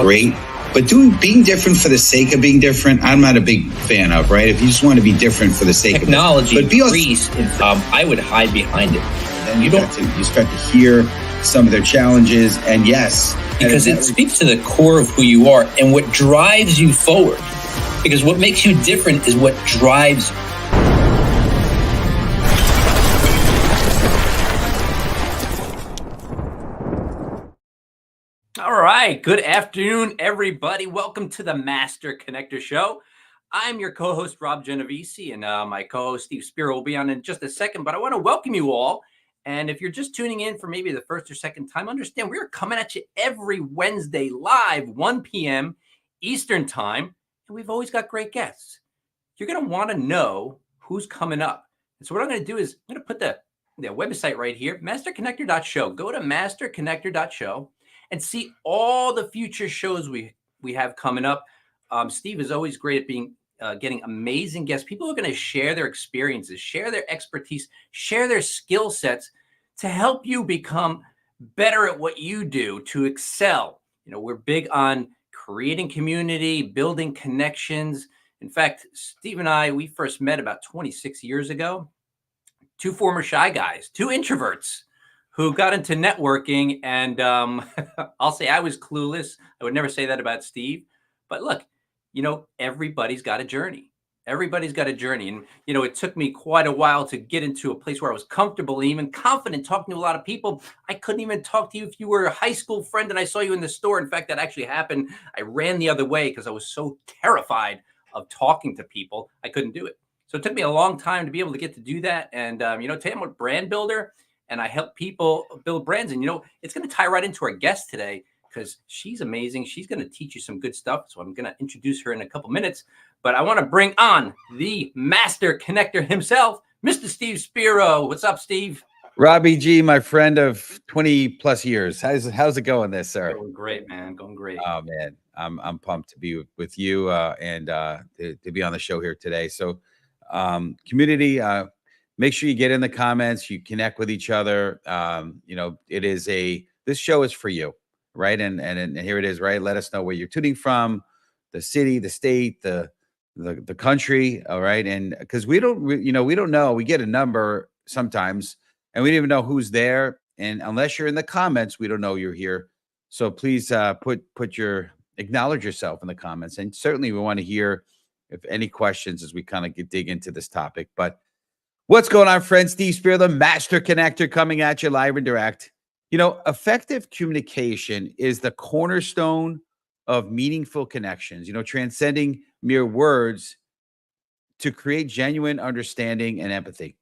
great. But being different for the sake of being different, I'm not a big fan of, right? If you just want to be different for the sake of technology, increased, I would hide behind it. And you start to hear some of their challenges, and yes, because it speaks to the core of who you are and what drives you forward. Because what makes you different is what drives you. All right. Good afternoon, everybody. Welcome to the Master Connector Show. I'm your co-host, Rob Genovese, and my co-host, Steve Spiro, will be on in just a second. But I want to welcome you all. And if you're just tuning in for maybe the first or second time, understand we're coming at you every Wednesday live, 1 p.m. Eastern time. And we've always got great guests. You're going to want to know who's coming up. And so what I'm going to do is I'm going to put the website right here, masterconnector.show. Go to masterconnector.show. And see all the future shows we have coming up. Steve is always great at getting amazing guests. People who are going to share their experiences, share their expertise, share their skill sets to help you become better at what you do, to excel. You know, we're big on creating community, building connections. In fact, Steve and I, we first met about 26 years ago. Two former shy guys, two introverts, who got into networking, and I'll say I was clueless. I would never say that about Steve. But look, you know, everybody's got a journey. Everybody's got a journey. And, you know, it took me quite a while to get into a place where I was comfortable and even confident talking to a lot of people. I couldn't even talk to you if you were a high school friend and I saw you in the store. In fact, that actually happened. I ran the other way because I was so terrified of talking to people. I couldn't do it. So it took me a long time to be able to get to do that. And, you know, today I'm a brand builder. And I help people build brands. And, you know, it's going to tie right into our guest today because she's amazing. She's going to teach you some good stuff. So I'm going to introduce her in a couple minutes. But I want to bring on the master connector himself, Mr. Steve Spiro. What's up, Steve? Robbie G, my friend of 20 plus years. How's it going there, sir? Going great, man. Going great. Oh, man. I'm pumped to be with you and to be on the show here today. So community, make sure you get in the comments, you connect with each other. You know, this show is for you, right? And here it is, right? Let us know where you're tuning from, the city, the state, the country. All right. And because we don't know, we get a number sometimes and we don't even know who's there. And unless you're in the comments, we don't know you're here. So please acknowledge yourself in the comments. And certainly we want to hear if any questions as we kind of dig into this topic. But what's going on, friends? Steve Spear, the Master Connector, coming at you live and direct. You know, effective communication is the cornerstone of meaningful connections, you know, transcending mere words to create genuine understanding and empathy.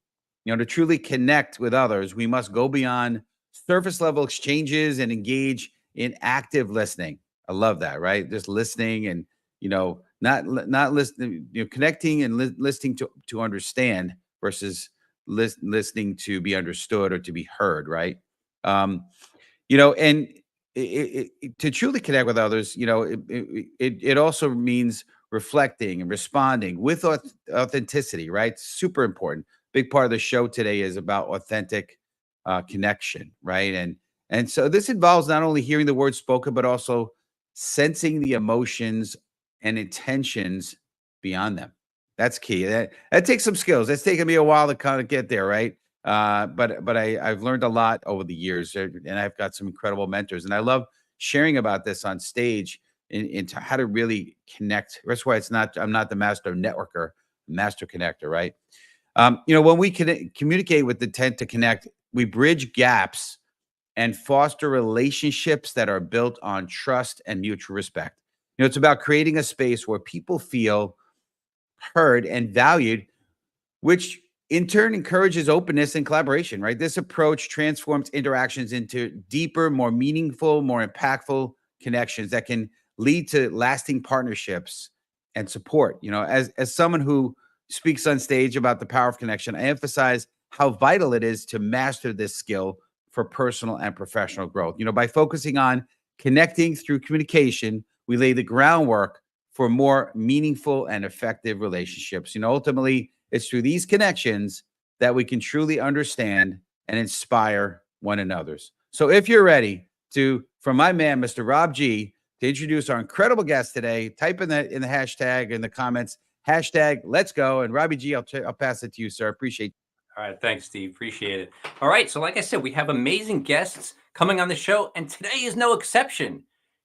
You know, to truly connect with others, we must go beyond surface level exchanges and engage in active listening. I love that, right? Just listening and, you know, not listening, you know, connecting and listening to understand versus listening to be understood or to be heard, right? You know, and to truly connect with others, you know, it also means reflecting and responding with authenticity, right? Super important. Big part of the show today is about authentic connection, right? And so this involves not only hearing the words spoken, but also sensing the emotions and intentions beyond them. That's key. That takes some skills. It's taken me a while to kind of get there, right? But I've learned a lot over the years, and I've got some incredible mentors, and I love sharing about this on stage into how to really connect. That's why I'm not the master networker, master connector, right? You know, when we communicate with the intent to connect, we bridge gaps and foster relationships that are built on trust and mutual respect. You know, it's about creating a space where people feel heard and valued, which in turn encourages openness and collaboration, right? This approach transforms interactions into deeper, more meaningful, more impactful connections that can lead to lasting partnerships and support. You know, as someone who speaks on stage about the power of connection, I emphasize how vital it is to master this skill for personal and professional growth. You know, by focusing on connecting through communication, we lay the groundwork for more meaningful and effective relationships. You know, ultimately, it's through these connections that we can truly understand and inspire one another's. So if you're ready from my man, Mr. Rob G, to introduce our incredible guest today. Type in the hashtag in the comments, hashtag let's go. And Robbie G, I'll pass it to you, sir. Appreciate it. All right. Thanks, Steve. Appreciate it. All right. So like I said, we have amazing guests coming on the show, and today is no exception.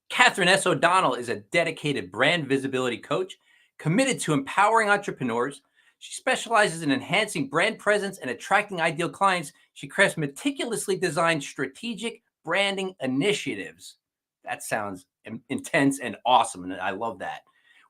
Catherine S. O'Donnell is a dedicated brand visibility coach committed to empowering entrepreneurs. She specializes in enhancing brand presence and attracting ideal clients. She crafts meticulously designed strategic branding initiatives. That sounds intense and awesome, and I love that.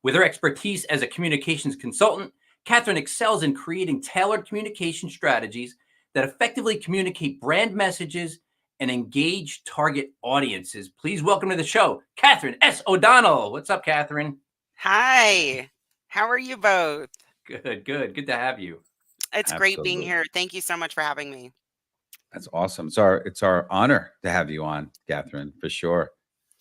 With her expertise as a communications consultant, Catherine excels in creating tailored communication strategies that effectively communicate brand messages and engage target audiences. Please welcome to the show, Catherine S. O'Donnell. What's up, Catherine? Hi. How are you both? Good. Good to have you. It's great being here. Thank you so much for having me. That's awesome. It's our honor to have you on, Catherine, for sure.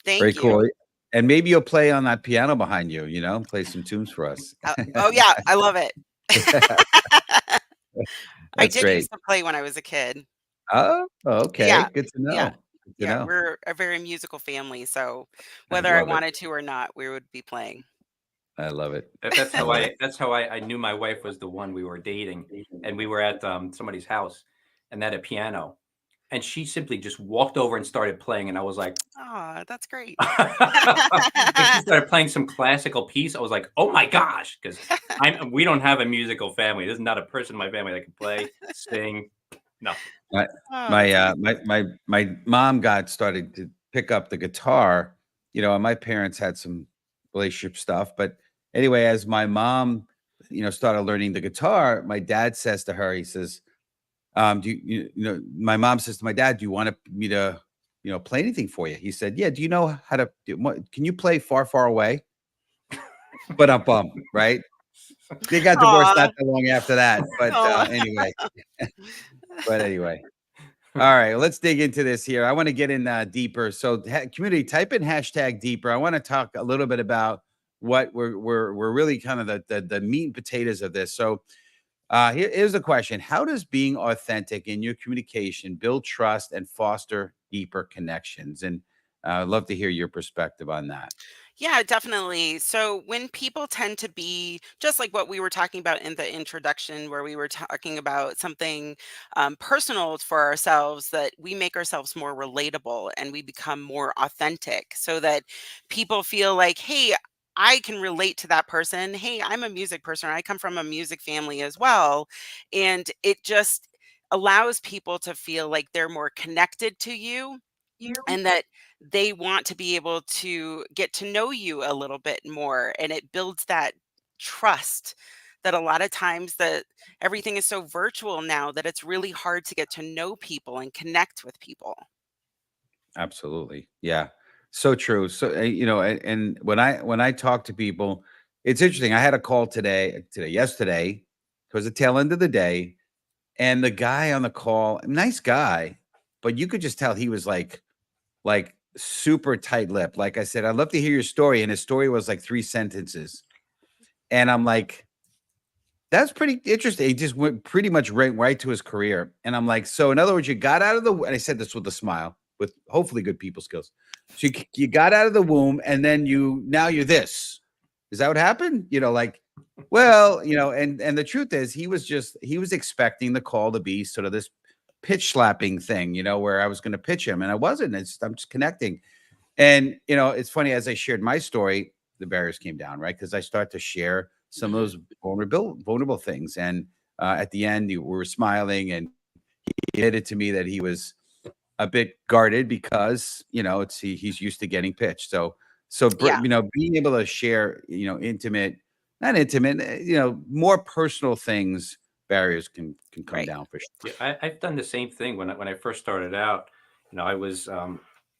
Thank Very you. cool. And maybe you'll play on that piano behind you, play some tunes for us. Oh yeah, I love it. I did great. used to play when I was a kid. Oh, okay. Yeah, Good to know. yeah, Good to yeah. know. We're a very musical family, so I whether I love it. wanted to or not, we would be playing. I love it. That's how I knew my wife was the one we were dating, and we were at somebody's house, and they had a piano, and she simply just walked over and started playing, and I was like, Oh, that's great. she started playing some classical piece. I was like, oh my gosh, because we don't have a musical family. There's not a person in my family that can play, sing, nothing. My mom started to pick up the guitar, and my parents had some relationship stuff. But anyway, as my mom, started learning the guitar, my dad says to her, he says, my mom says to my dad, do you want me to, play anything for you? He said, yeah. Do you know how to can you play Far, Far Away? But I'm bummed, right? They got divorced not that long after that. But anyway. But anyway. All right, let's dig into this here. I want to get in deeper. So community, type in hashtag deeper. I want to talk a little bit about what we're really kind of the meat and potatoes of this. So here's the question. How does being authentic in your communication build trust and foster deeper connections? And I'd love to hear your perspective on that. Yeah, definitely. So when people tend to be just like what we were talking about in the introduction, where we were talking about something personal for ourselves, that we make ourselves more relatable and we become more authentic so that people feel like, hey, I can relate to that person. Hey, I'm a music person. I come from a music family as well. And it just allows people to feel like they're more connected to you and that they want to be able to get to know you a little bit more, and it builds that trust that a lot of times that everything is so virtual now that it's really hard to get to know people and connect with people. Absolutely. Yeah. So true. So, and when I talk to people, it's interesting. I had a call yesterday, towards the tail end of the day. And the guy on the call, nice guy, but you could just tell he was like super tight-lipped. Like I said, I'd love to hear your story. And his story was like 3 sentences. And I'm like, that's pretty interesting. He just went pretty much right to his career. And I'm like, so in other words, you got out of the, and I said this with a smile, with hopefully good people skills. So you got out of the womb, and then now you're this. Is that what happened? Well, and the truth is he was expecting the call to be sort of this pitch slapping thing, where I was going to pitch him, and I wasn't. I'm just connecting. And, it's funny, as I shared my story, the barriers came down, right? Because I start to share some of those vulnerable things. And at the end, we were smiling, and he admitted to me that he was a bit guarded because, he's used to getting pitched. So, Yeah. being able to share, not intimate, more personal things, barriers can come Right. down for sure. Yeah, I've done the same thing when I first started out. I was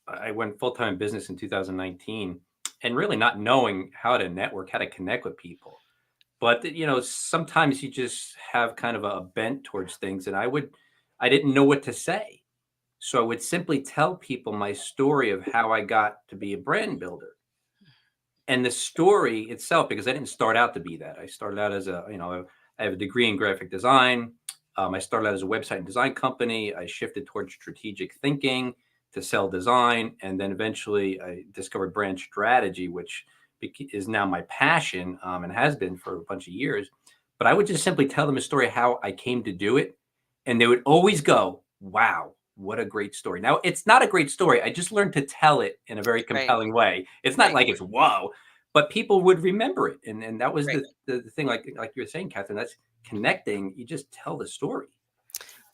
I went full time business in 2019, and really not knowing how to network, how to connect with people. But sometimes you just have kind of a bent towards things, and I didn't know what to say, so I would simply tell people my story of how I got to be a brand builder. And the story itself, because I didn't start out to be that. I started out as I have a degree in graphic design. I started out as a website and design company. I shifted towards strategic thinking. to sell design. And then eventually I discovered brand strategy, which is now my passion, and has been for a bunch of years. But I would just simply tell them a story how I came to do it. And they would always go, wow, what a great story. Now, it's not a great story. I just learned to tell it in a very Right. compelling way. It's not Right. like it's whoa, but people would remember it. And that was Right. the thing, like you were saying, Catherine, that's connecting. You just tell the story.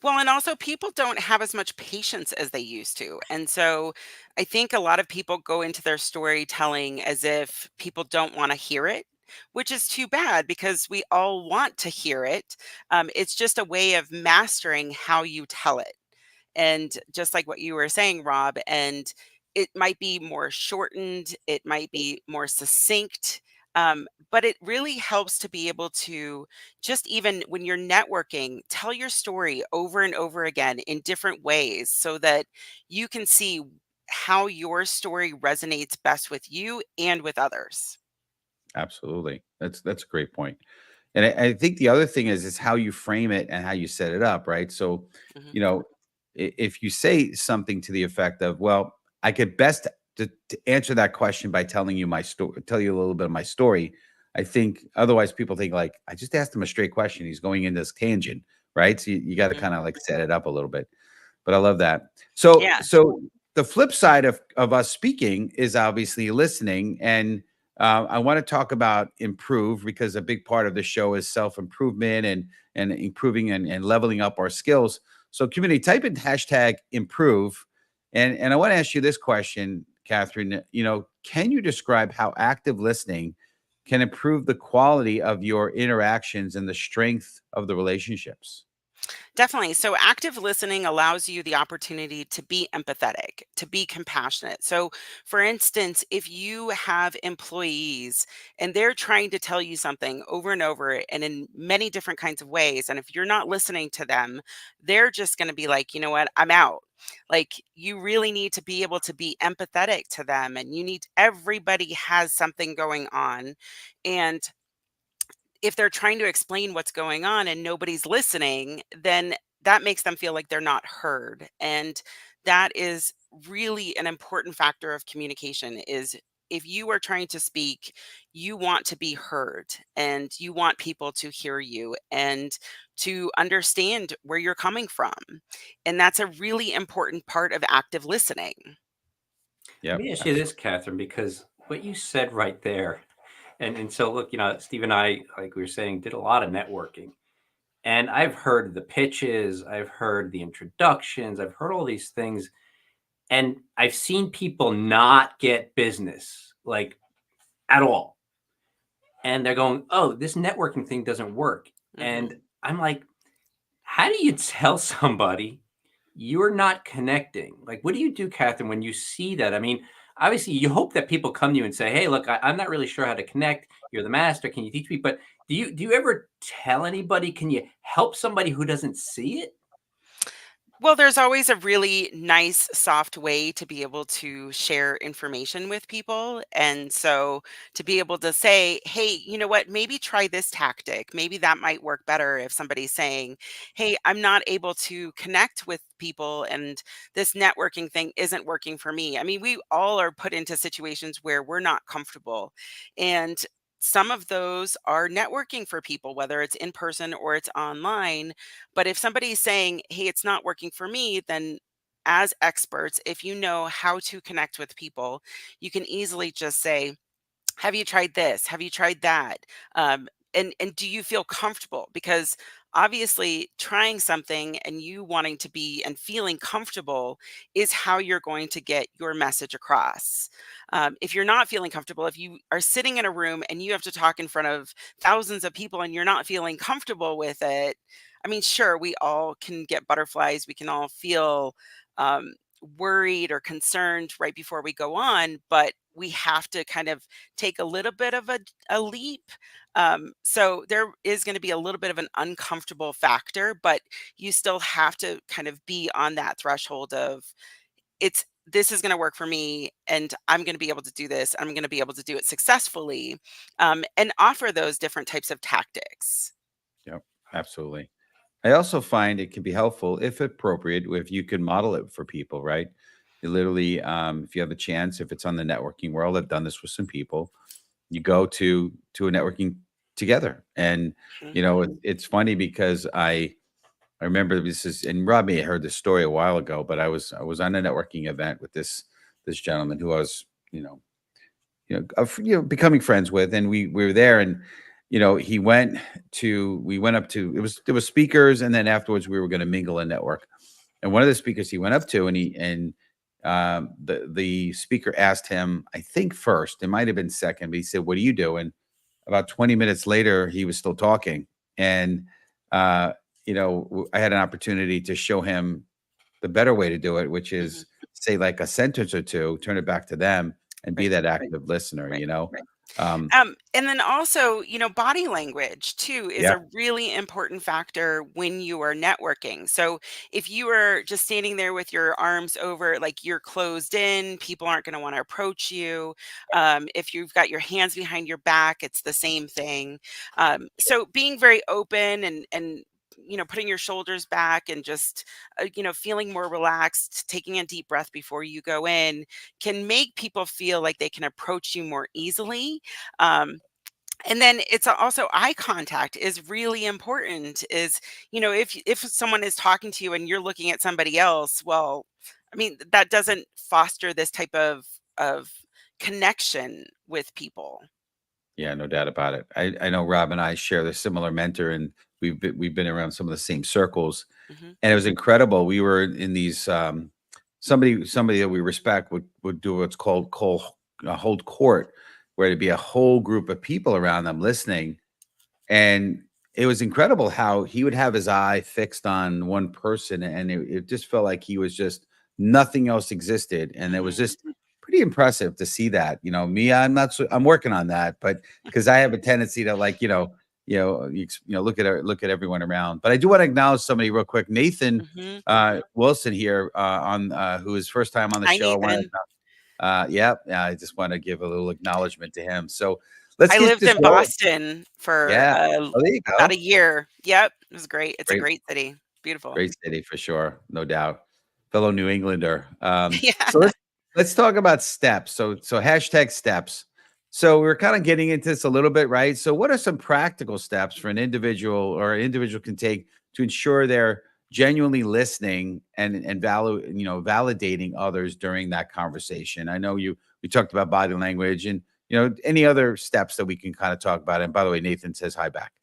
Well, and also people don't have as much patience as they used to. And so I think a lot of people go into their storytelling as if people don't want to hear it, which is too bad because we all want to hear it. It's just a way of mastering how you tell it. And just like what you were saying, Rob, and it might be more shortened, it might be more succinct, but it really helps to be able to just even when you're networking, tell your story over and over again in different ways so that you can see how your story resonates best with you and with others. Absolutely. That's a great point. And I think the other thing is how you frame it and how you set it up, right? So, Mhm. you know, if you say something to the effect of, "Well, I could best to answer that question by telling you my story, tell you a little bit of my story." I think otherwise people think like, "I just asked him a straight question. He's going in this tangent," right? So you got to Mhm. kind of like set it up a little bit. But I love that. So Yeah. so the flip side of us speaking is obviously listening, and I want to talk about improve because a big part of the show is self improvement and improving and leveling up our skills. So, community, type in hashtag improve, and I want to ask you this question, Catherine. Can you describe how active listening can improve the quality of your interactions and the strength of the relationships? Definitely. So, active listening allows you the opportunity to be empathetic, to be compassionate. So, for instance, if you have employees and they're trying to tell you something over and over and in many different kinds of ways, and if you're not listening to them, they're just going to be like, you know what, I'm out. Like, you really need to be able to be empathetic to them, and everybody has something going on. And if they're trying to explain what's going on and nobody's listening, then that makes them feel like they're not heard. And that is really an important factor of communication is if you are trying to speak, you want to be heard and you want people to hear you and to understand where you're coming from. And that's a really important part of active listening. Let Yep, me ask you this, absolutely. Catherine, because what you said right there, and so look, Steve and I, like we were saying, did a lot of networking. And I've heard the pitches, I've heard the introductions, I've heard all these things, and I've seen people not get business like at all. And they're going, "Oh, this networking thing doesn't work." Hmm. And I'm like, "How do you tell somebody you're not connecting?" Like, what do you do, Catherine, when you see that? I mean, obviously, you hope that people come to you and say, "Hey, look, I'm not really sure how to connect. You're the master. Can you teach me?" But do you ever tell anybody? Can you help somebody who doesn't see it? Well, there's always a really nice, soft way to be able to share information with people. And so to be able to say, hey, you know what, maybe try this tactic. Maybe that might work better if somebody's saying, hey, I'm not able to connect with people and this networking thing isn't working for me. I mean, we all are put into situations where we're not comfortable. And some of those are networking for people, whether it's in person or it's online, but if somebody's saying, "Hey, it's not working for me," then as experts, if you know how to connect with people, you can easily just say, have you tried this? Have you tried that? And do you feel comfortable? Because obviously, trying something and you wanting to be and feeling comfortable is how you're going to get your message across. If you're not feeling comfortable, if you are sitting in a room and you have to talk in front of thousands of people and you're not feeling comfortable with it, I mean, sure, we all can get butterflies. We can all feel um, worried or concerned right before we go on, but we have to kind of take a little bit of a leap. So there is going to be a little bit of an uncomfortable factor, but you still have to kind of be on that threshold of this is going to work for me and I'm going to be able to do this. I'm going to be able to do it successfully, and offer those different types of tactics. Yep, absolutely. I also find it can be helpful, if appropriate, if you can model it for people, right? You literally, if you have a chance, if it's on the networking world, I've done this with some people. You go to a networking together, and Mhm. you know it's funny because I remember this is, and Rob may have heard this story a while ago, but I was on a networking event with this gentleman who I was becoming friends with, and we were there, and we went up to, there was speakers, and then afterwards we were going to mingle and network. And one of the speakers he went up to, the speaker asked him, I think first, it might have been second, but he said, "What do you do?" And about 20 minutes later, he was still talking. And uh, I had an opportunity to show him the better way to do it, which Mhm. is say like a sentence or two, turn it back to them, and be Right. that active listener. Right. Um, And then also, body language too is yeah, a really important factor when you are networking. So if you are just standing there with your arms over, like you're closed in, people aren't going to want to approach you. If you've got your hands behind your back, it's the same thing. So being very open and putting your shoulders back and just, feeling more relaxed, taking a deep breath before you go in can make people feel like they can approach you more easily. Um, and then it's also eye contact is really important. Is if someone is talking to you and you're looking at somebody else, well, I mean that doesn't foster this type of connection with people. yeah, no doubt about it. I know Rob and I share the similar mentor, and we've been around some of the same circles, Hmm. and it was incredible. We were in these somebody that we respect would do what's called hold court, where it'd be a whole group of people around them listening. And it was incredible how he would have his eye fixed on one person, and it just felt like he was just nothing else existed. And it was Hmm. just pretty impressive to see that. Me, I'm not so, I'm working on that, but because I have a tendency to like, look at everyone around. But I do want to acknowledge somebody real quick. Nathan Hmm. Wilson here on who is first time on the Hi, show. I want Nathan. to I just want to give a little acknowledgement to him. So let's I get lived this in rolling. Boston for Yeah. Oh, there you about a go. year. Yep, it was great. It's a Great. great city. Beautiful. Great city for sure, no doubt. Fellow New Englander. Yeah. So let's talk about steps. So hashtag steps. So we're kind of getting into this a little bit, right? So what are some practical steps for an individual can take to ensure they're genuinely listening and validating others during that conversation? I know we talked about body language and any other steps that we can kind of talk about. And by the way, Nathan says hi back.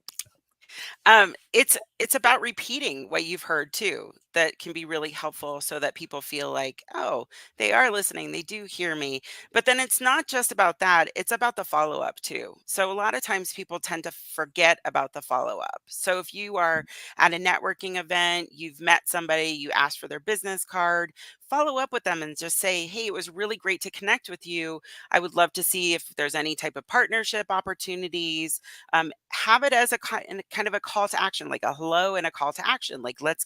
It's about repeating what you've heard too. That can be really helpful so that people feel like, oh, they are listening, they do hear me. But then it's not just about that, it's about the follow-up too. So a lot of times people tend to forget about the follow-up. So if you are at a networking event, you've met somebody, you asked for their business card, follow up with them and just say, hey, it was really great to connect with you. I would love to see if there's any type of partnership opportunities. Have it as kind of a call to action, like a hello and a call to action, like let's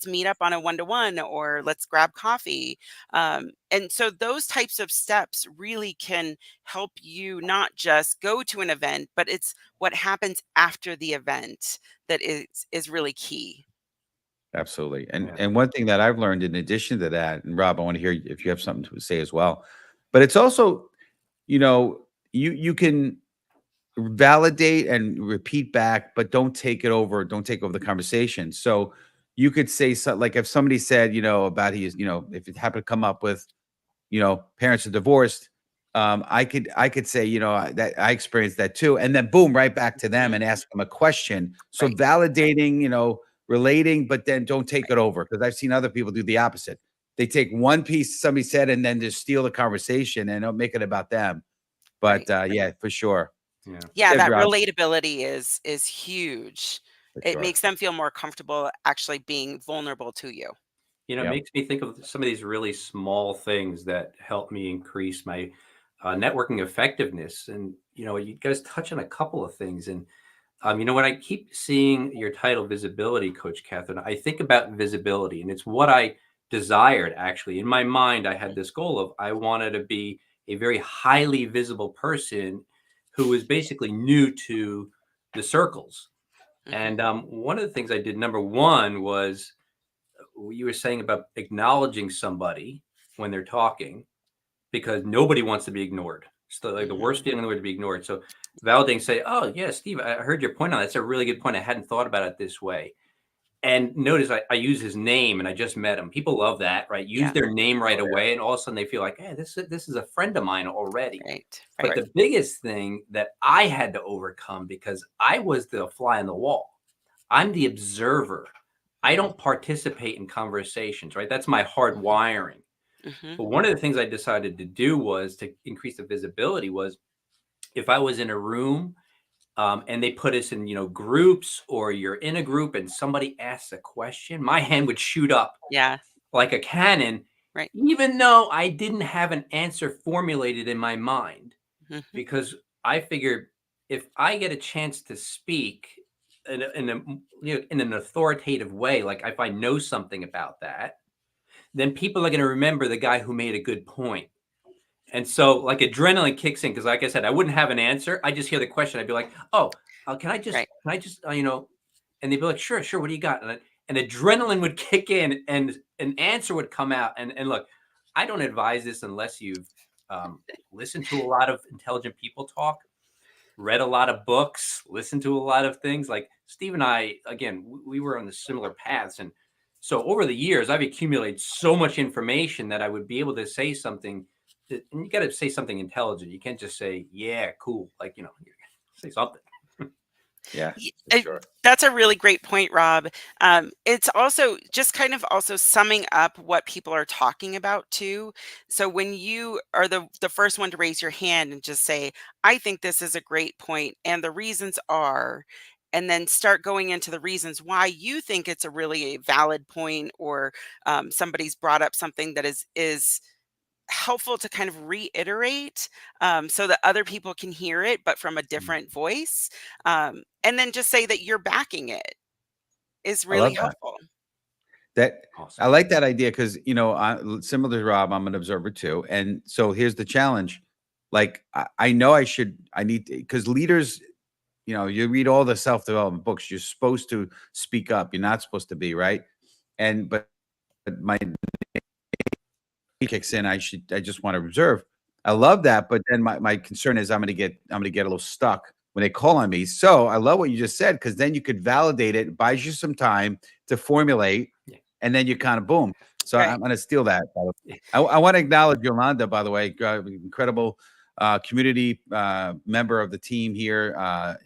meet up on a one-to-one or let's grab coffee. And so those types of steps really can help you not just go to an event, but it's what happens after the event that is really key. Absolutely. And Yeah. and one thing that I've learned in addition to that, and Rob, I want to hear if you have something to say as well. But it's also, you can validate and repeat back, but don't take over the conversation. So you could say something like if somebody said, about if it happened to come up with parents are divorced, I could say, that I experienced that too, and then boom, right back to them Mhm. and ask them a question. So Right. validating, relating, but then don't take it over because I've seen other people do the opposite. They take one piece somebody said and then just steal the conversation and don't make it about them. Right. But yeah, for sure. Yeah. Yeah, Good, that Rob, relatability is huge. for It sure. makes them feel more comfortable actually being vulnerable to you. It Yep. makes me think of some of these really small things that help me increase my networking effectiveness. And, you guys touch on a couple of things. And, when I keep seeing your title, Visibility Coach Catherine, I think about visibility, and it's what I desired actually. In my mind, I had this goal of I wanted to be a very highly visible person who was basically new to the circles. Mhm. And one of the things I did, number one, was what you were saying about acknowledging somebody. when they're talking because nobody wants to be ignored. So like the worst feeling in the world to be ignored. So validating, say, oh yeah, Steve, I heard your point on that. That's a really good point. I hadn't thought about it this way. And notice I use his name and I just met him. People love that, right? Use their name right away. And all of a sudden they feel like, hey, this is a friend of mine already. But the biggest thing that I had to overcome, because I was the fly on the wall, I'm the observer. I don't participate in conversations, right? That's my hard wiring. But one of the things I decided to do was to increase the visibility was if I was in a room and they put us in, groups, or you're in a group and somebody asks a question, my hand would shoot up like a cannon, even though I didn't have an answer formulated in my mind, because I figured if I get a chance to speak in an authoritative way, like if I know something about that, then people are going to remember the guy who made a good point. And so like adrenaline kicks in because, like I said, I wouldn't have an answer. I just hear the question. I'd be like, oh, can I just, and they'd be like, sure. What do you got? And adrenaline would kick in and an answer would come out. And look, I don't advise this unless you've listened to a lot of intelligent people talk, read a lot of books, listened to a lot of things. Like Steve and I, again, we were on the similar paths. And so over the years, I've accumulated so much information that I would be able to say something. And you got to say something intelligent. You can't just say, yeah, cool. Like, say something. Yeah, sure. That's a really great point, Rob. It's also just kind of also summing up what people are talking about too. So when you are the first one to raise your hand and just say, I think this is a great point and the reasons are, and then start going into the reasons why you think it's a really valid point, or somebody's brought up something that is helpful to kind of reiterate, so that other people can hear it, but from a different voice. And then just say that you're backing it is really helpful. Awesome. I like that idea because, similar to Rob, I'm an observer too. And so here's the challenge. Like, I know I need to, because leaders, you read all the self-development books, you're supposed to speak up. You're not supposed to be, right. But my kicks in, I just want to observe. I love that, but then my concern is I'm gonna get a little stuck when they call on me. So I love what you just said, because then you could validate it, buys you some time to formulate, and then you kind of boom. So I'm gonna steal that. I want to acknowledge Yolanda, by the way, incredible community member of the team here,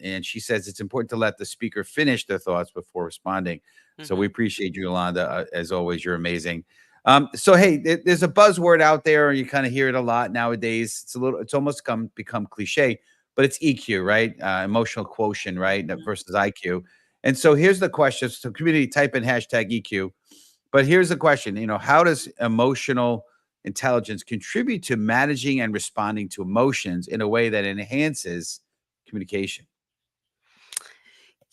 and she says it's important to let the speaker finish their thoughts before responding. So we appreciate you, Yolanda. As always, you're amazing. So hey, there's a buzzword out there, you kind of hear it a lot nowadays. It's almost become cliche, but it's EQ, right? Emotional quotient, right? Versus IQ. And so here's the question. So community, type in hashtag EQ. But here's the question, how does emotional intelligence contribute to managing and responding to emotions in a way that enhances communication?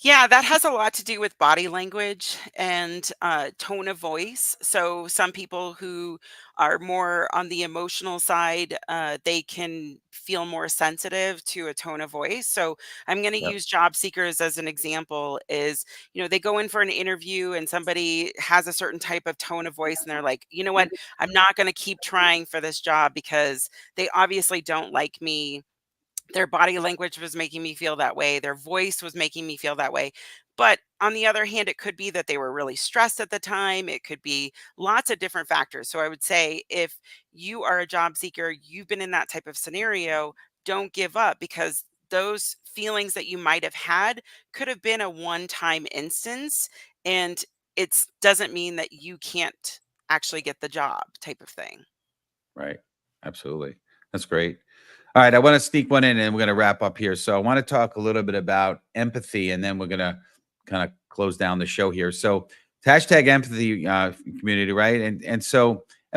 Yeah, that has a lot to do with body language and tone of voice. So some people who are more on the emotional side, they can feel more sensitive to a tone of voice. So I'm going to use job seekers as an example. Is, they go in for an interview and somebody has a certain type of tone of voice and they're like, you know what, I'm not going to keep trying for this job because they obviously don't like me. Their body language was making me feel that way. Their voice was making me feel that way. But on the other hand, it could be that they were really stressed at the time. It could be lots of different factors. So I would say if you are a job seeker, you've been in that type of scenario, don't give up, because those feelings that you might have had could have been a one-time instance. And it doesn't mean that you can't actually get the job type of thing. Right. Absolutely. That's great. All right, I want to sneak one in and we're going to wrap up here. So I want to talk a little bit about empathy, and then we're going to kind of close down the show here. So hashtag empathy community, right? And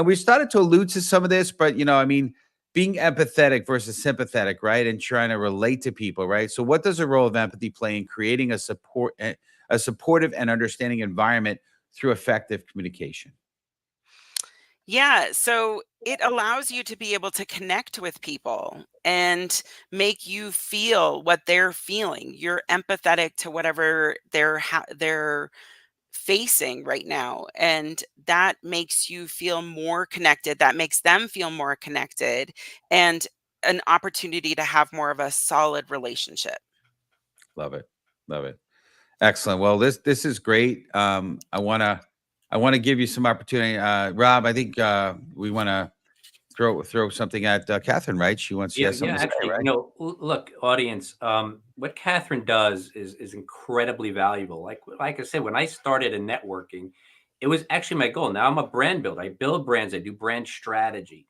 we started to allude to some of this, but being empathetic versus sympathetic, right? And trying to relate to people, right? So what does the role of empathy play in creating a supportive and understanding environment through effective communication? Yeah, so it allows you to be able to connect with people and make you feel what they're feeling. You're empathetic to whatever they're facing right now. And that makes you feel more connected. That makes them feel more connected, and an opportunity to have more of a solid relationship. Love it. Love it. Excellent. Well, this is great. I wanna give you some opportunity. Rob, I think we want to throw something at Catherine, right? She has Yeah, something to say, actually, right? look, audience, what Catherine does is incredibly valuable. Like I said, when I started in networking, it was actually my goal. Now I'm a brand builder. I build brands. I do brand strategy.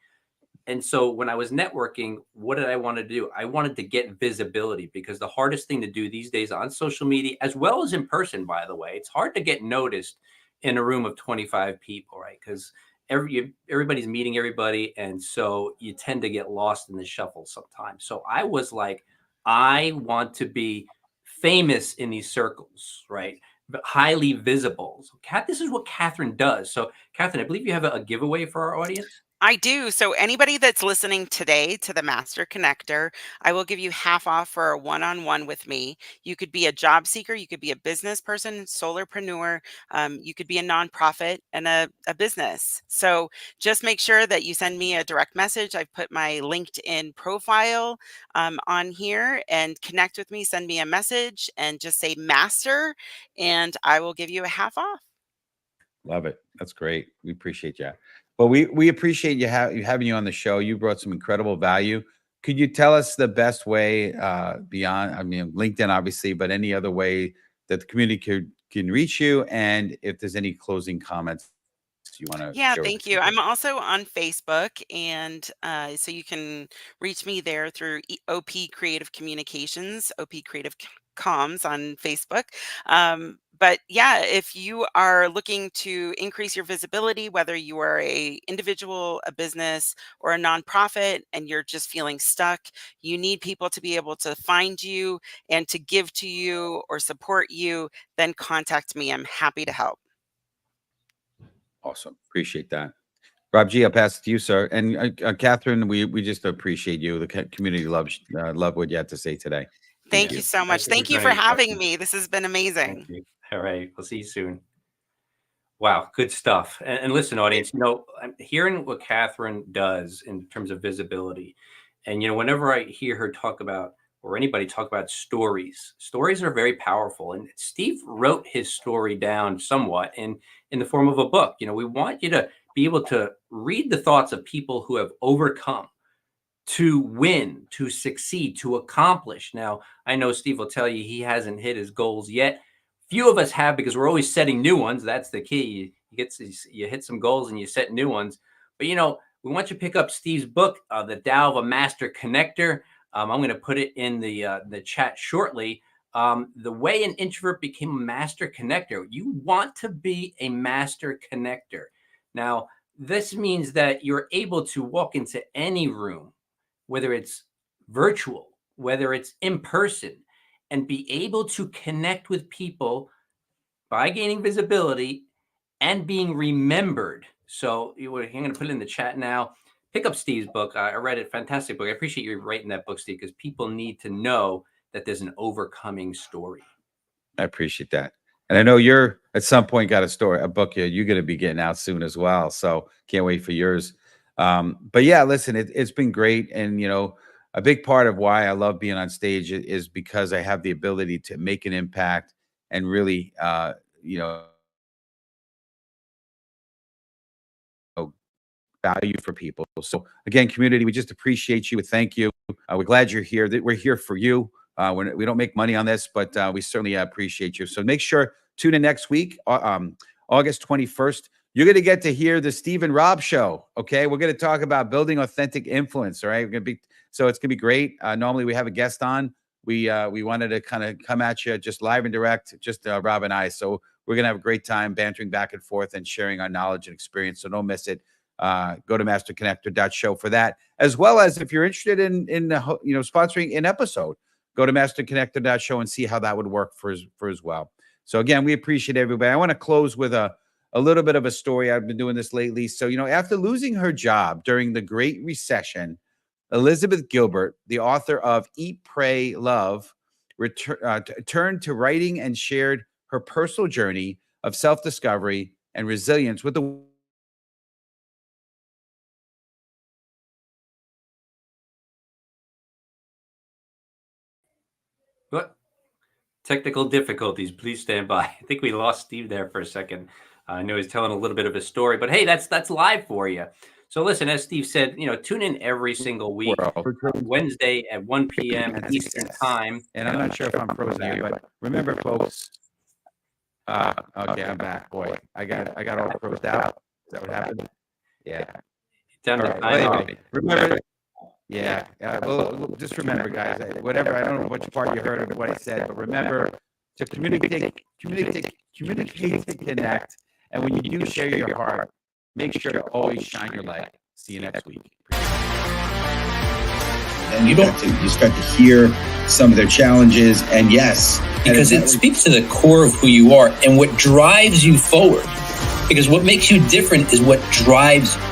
And so when I was networking, what did I want to do? I wanted to get visibility, because the hardest thing to do these days on social media, as well as in person, by the way, it's hard to get noticed in a room of 25 people, right? Because everybody's meeting everybody. And so you tend to get lost in the shuffle sometimes. So I was like, I want to be famous in these circles, right? But highly visible. So, this is what Catherine does. So, Catherine, I believe you have a giveaway for our audience. I do. So anybody that's listening today to the Master Connector, I will give you half off for a one-on-one with me. You could be a job seeker, you could be a business person, solopreneur, you could be a nonprofit and a business. So just make sure that you send me a direct message. I've put my LinkedIn profile on here, and connect with me. Send me a message and just say Master, and I will give you a half off. Love it. That's great. We appreciate you. Well, we appreciate you having you on the show. You brought some incredible value. Could you tell us the best way beyond, I mean, LinkedIn, obviously, but any other way that the community can reach you? And if there's any closing comments you want to Yeah, share with the thank you. community? I'm also on Facebook, and so you can reach me there through OP Creative Communications, OP Creative Comms on Facebook. But yeah, if you are looking to increase your visibility, whether you are a individual, a business, or a nonprofit, and you're just feeling stuck, you need people to be able to find you and to give to you or support you, then contact me. I'm happy to help. Awesome. Appreciate that. Rob G, I'll pass it to you, sir. And Catherine, we just appreciate you. The community loves love what you had to say today. Thank Thank Yeah. you you. so much. Thank you for Thank you for joining us, having Catherine. me. This has been Thank amazing. you. All right. We'll see you soon. Wow, good stuff. And listen, audience, I'm hearing what Catherine does in terms of visibility. And, whenever I hear her talk about, or anybody talk about stories, stories are very powerful. And Steve wrote his story down somewhat in the form of a book. We want you to be able to read the thoughts of people who have overcome, to win, to succeed, to accomplish. Now, I know Steve will tell you he hasn't hit his goals yet. Few of us have, because we're always setting new ones. That's the key. You hit some goals and you set new ones. But we want you to pick up Steve's book, The Tao of a Master Connector. I'm going to put it in the chat shortly. The way an introvert became a master connector. You want to be a master connector. Now, this means that you're able to walk into any room, whether it's virtual, whether it's in person, and be able to connect with people by gaining visibility and being remembered. So I'm going to put it in the chat now. Pick up Steve's book. I read it. Fantastic book. I appreciate you writing that book, Steve, because people need to know that there's an overcoming story. I appreciate that. And I know you're at some point got a book you're going to be getting out soon as well. So can't wait for yours. But yeah, listen, it's been great. And, a big part of why I love being on stage is because I have the ability to make an impact and really, you know, value for people. So again, community, we just appreciate you. Thank you. We're glad you're here. We're here for you. We don't make money on this, but we certainly appreciate you. So make sure tune in next week, August 21st. You're going to get to hear the Steve and Rob show. Okay, we're going to talk about building authentic influence. All right, so it's going to be great. Normally we have a guest on. We wanted to kind of come at you just live and direct, just Rob and I. So we're going to have a great time bantering back and forth and sharing our knowledge and experience. So don't miss it. Go to masterconnector.show for that, as well as if you're interested in sponsoring an episode, go to masterconnector.show and see how that would work for as well. So again, we appreciate everybody. I want to close with a little bit of a story. I've been doing this lately. So, after losing her job during the Great Recession, Elizabeth Gilbert, the author of Eat, Pray, Love, turned to writing and shared her personal journey of self-discovery and resilience with the What? Technical difficulties. Please stand by. I think we lost Steve there for a second. I know he's telling a little bit of his story, but hey, that's live for you. So listen, as Steve said, tune in every single week, Wednesday at 1 p.m. Eastern time. And I'm not sure if I'm frozen here, but remember, folks. Okay, I'm back. Boy, I got all frozen out. Is that what happened? Yeah. Down to time. Remember. Yeah. Well, just remember, guys. Whatever. I don't know which part you heard of what I said, but remember to communicate, to connect. And when you do share your heart, make sure to always shine your light. See you next week. And you start to hear some of their challenges, and yes, because it speaks to the core of who you are and what drives you forward. Because what makes you different is what drives you.